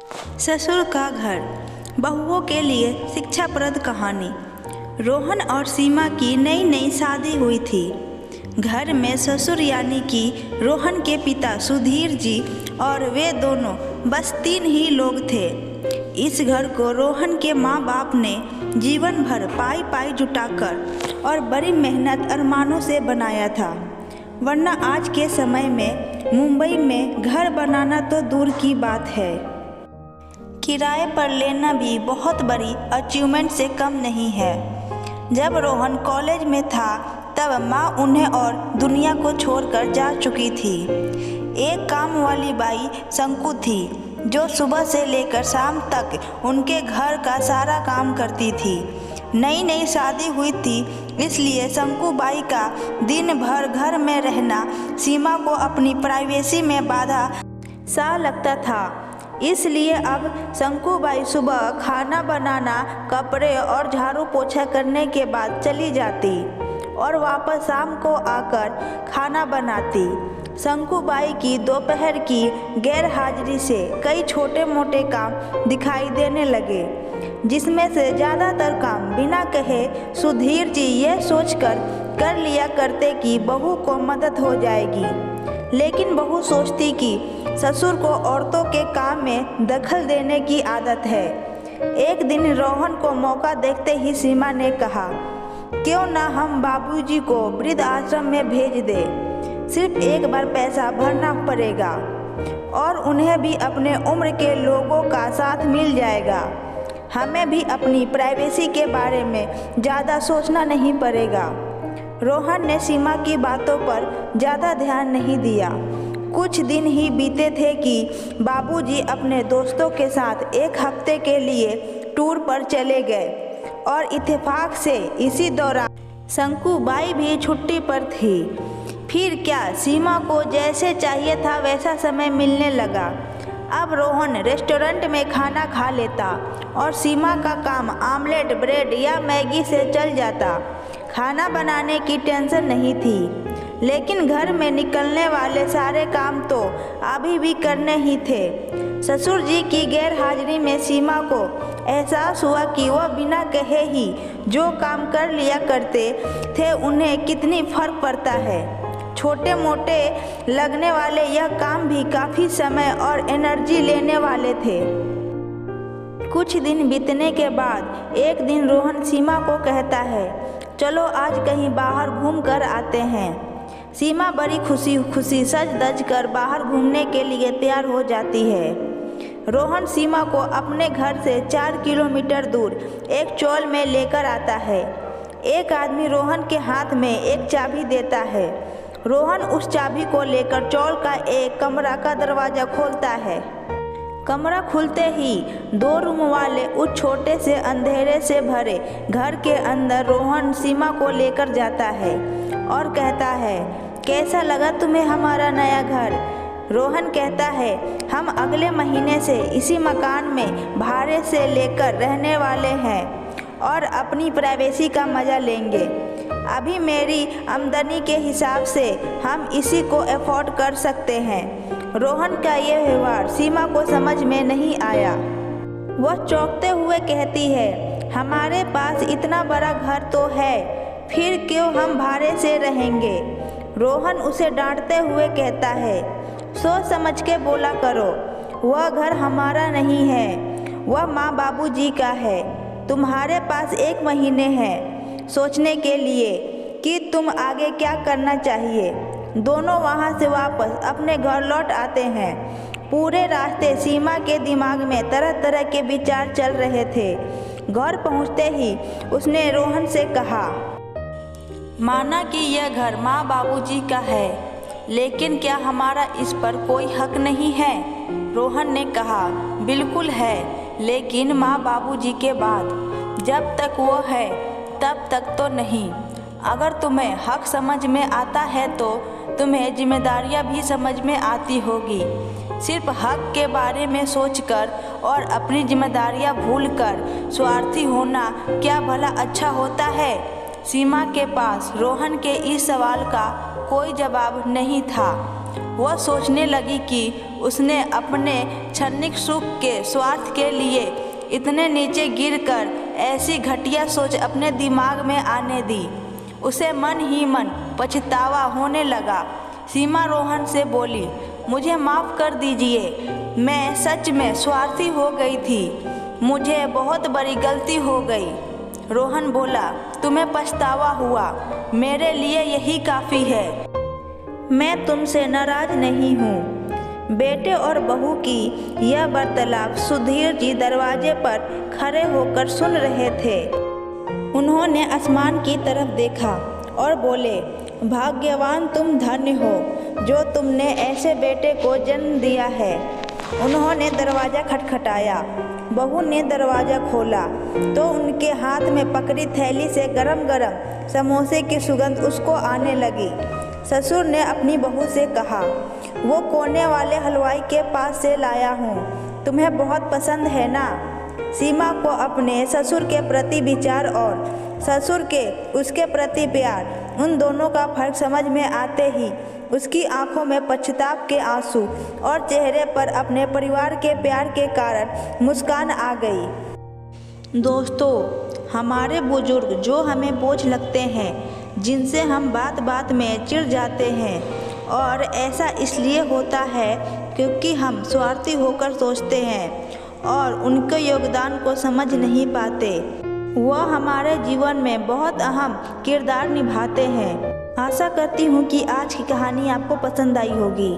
ससुर का घर, बहुओं के लिए शिक्षाप्रद कहानी। रोहन और सीमा की नई नई शादी हुई थी। घर में ससुर यानी कि रोहन के पिता सुधीर जी और वे दोनों बस 3 ही लोग थे। इस घर को रोहन के माँ बाप ने जीवन भर पाई पाई जुटाकर और बड़ी मेहनत अरमानों से बनाया था, वरना आज के समय में मुंबई में घर बनाना तो दूर की बात है, किराए पर लेना भी बहुत बड़ी अचीवमेंट से कम नहीं है। जब रोहन कॉलेज में था तब माँ उन्हें और दुनिया को छोड़कर जा चुकी थी। एक काम वाली बाई शंकु थी जो सुबह से लेकर शाम तक उनके घर का सारा काम करती थी। नई नई शादी हुई थी, इसलिए शंकु बाई का दिन भर घर में रहना सीमा को अपनी प्राइवेसी में बाधा सा लगता था। इसलिए अब शंकुबाई सुबह खाना बनाना, कपड़े और झाड़ू पोछा करने के बाद चली जाती और वापस शाम को आकर खाना बनाती। शंकुबाई की दोपहर की गैर हाजिरी से कई छोटे मोटे काम दिखाई देने लगे, जिसमें से ज़्यादातर काम बिना कहे सुधीर जी ये सोचकर कर लिया करते कि बहू को मदद हो जाएगी। लेकिन बहू सोचती कि ससुर को औरतों के काम में दखल देने की आदत है। एक दिन रोहन को मौका देखते ही सीमा ने कहा, क्यों ना हम बाबूजी को वृद्ध आश्रम में भेज दे। सिर्फ एक बार पैसा भरना पड़ेगा और उन्हें भी अपने उम्र के लोगों का साथ मिल जाएगा। हमें भी अपनी प्राइवेसी के बारे में ज़्यादा सोचना नहीं पड़ेगा। रोहन ने सीमा की बातों पर ज़्यादा ध्यान नहीं दिया। कुछ दिन ही बीते थे कि बाबूजी अपने दोस्तों के साथ एक हफ्ते के लिए टूर पर चले गए और इत्तेफाक से इसी दौरान शंकुबाई भी छुट्टी पर थी। फिर क्या, सीमा को जैसे चाहिए था वैसा समय मिलने लगा। अब रोहन रेस्टोरेंट में खाना खा लेता और सीमा का काम आमलेट, ब्रेड या मैगी से चल जाता। खाना बनाने की टेंशन नहीं थी, लेकिन घर में निकलने वाले सारे काम तो अभी भी करने ही थे। ससुर जी की गैर हाजिरी में सीमा को एहसास हुआ कि वह बिना कहे ही जो काम कर लिया करते थे उन्हें कितनी फर्क पड़ता है। छोटे मोटे लगने वाले यह काम भी काफ़ी समय और एनर्जी लेने वाले थे। कुछ दिन बीतने के बाद एक दिन रोहन सीमा को कहता है, चलो आज कहीं बाहर घूम कर आते हैं। सीमा बड़ी खुशी खुशी सज धज कर बाहर घूमने के लिए तैयार हो जाती है। रोहन सीमा को अपने घर से 4 किलोमीटर दूर एक चौल में लेकर आता है। एक आदमी रोहन के हाथ में एक चाबी देता है। रोहन उस चाबी को लेकर चौल का एक कमरा का दरवाज़ा खोलता है। कमरा खुलते ही 2 रूम वाले उस छोटे से अंधेरे से भरे घर के अंदर रोहन सीमा को लेकर जाता है और कहता है, कैसा लगा तुम्हें हमारा नया घर। रोहन कहता है, हम अगले महीने से इसी मकान में भाड़े से लेकर रहने वाले हैं और अपनी प्राइवेसी का मज़ा लेंगे। अभी मेरी आमदनी के हिसाब से हम इसी को अफोर्ड कर सकते हैं। रोहन का ये व्यवहार सीमा को समझ में नहीं आया। वह चौंकते हुए कहती है, हमारे पास इतना बड़ा घर तो है, फिर क्यों हम भाड़े से रहेंगे। रोहन उसे डांटते हुए कहता है, सोच समझ के बोला करो, वह घर हमारा नहीं है, वह माँ बाबूजी का है। तुम्हारे पास 1 महीने है सोचने के लिए कि तुम आगे क्या करना चाहिए। दोनों वहाँ से वापस अपने घर लौट आते हैं। पूरे रास्ते सीमा के दिमाग में तरह तरह के विचार चल रहे थे। घर पहुँचते ही उसने रोहन से कहा, माना कि यह घर माँ बाबूजी का है, लेकिन क्या हमारा इस पर कोई हक नहीं है। रोहन ने कहा, बिल्कुल है, लेकिन माँ बाबूजी के बाद जब तक वो है तब तक तो नहीं। अगर तुम्हें हक समझ में आता है तो तुम्हें जिम्मेदारियां भी समझ में आती होगी। सिर्फ हक के बारे में सोचकर और अपनी जिम्मेदारियां भूलकर स्वार्थी होना क्या भला अच्छा होता है। सीमा के पास रोहन के इस सवाल का कोई जवाब नहीं था। वह सोचने लगी कि उसने अपने क्षणिक सुख के स्वार्थ के लिए इतने नीचे गिरकर ऐसी घटिया सोच अपने दिमाग में आने दी। उसे मन ही मन पछतावा होने लगा। सीमा रोहन से बोली, मुझे माफ़ कर दीजिए, मैं सच में स्वार्थी हो गई थी, मुझे बहुत बड़ी गलती हो गई। रोहन बोला, तुम्हें पछतावा हुआ, मेरे लिए यही काफ़ी है। मैं तुमसे नाराज़ नहीं हूँ। बेटे और बहू की यह वार्तालाप सुधीर जी दरवाजे पर खड़े होकर सुन रहे थे। उन्होंने आसमान की तरफ देखा और बोले, भाग्यवान तुम धन्य हो जो तुमने ऐसे बेटे को जन्म दिया है। उन्होंने दरवाज़ा खटखटाया। बहू ने दरवाज़ा खोला तो उनके हाथ में पकड़ी थैली से गरम गरम समोसे की सुगंध उसको आने लगी। ससुर ने अपनी बहू से कहा, वो कोने वाले हलवाई के पास से लाया हूँ, तुम्हें बहुत पसंद है ना। सीमा को अपने ससुर के प्रति विचार और ससुर के उसके प्रति प्यार, उन दोनों का फर्क समझ में आते ही उसकी आंखों में पश्चाताप के आंसू और चेहरे पर अपने परिवार के प्यार के कारण मुस्कान आ गई। दोस्तों, हमारे बुजुर्ग जो हमें बोझ लगते हैं, जिनसे हम बात बात में चिढ़ जाते हैं, और ऐसा इसलिए होता है क्योंकि हम स्वार्थी होकर सोचते हैं और उनके योगदान को समझ नहीं पाते। वह हमारे जीवन में बहुत अहम किरदार निभाते हैं। आशा करती हूँ कि आज की कहानी आपको पसंद आई होगी।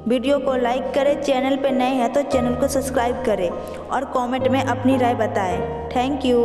वीडियो को लाइक करें, चैनल पर नए हैं तो चैनल को सब्सक्राइब करें और कमेंट में अपनी राय बताएं। Thank you.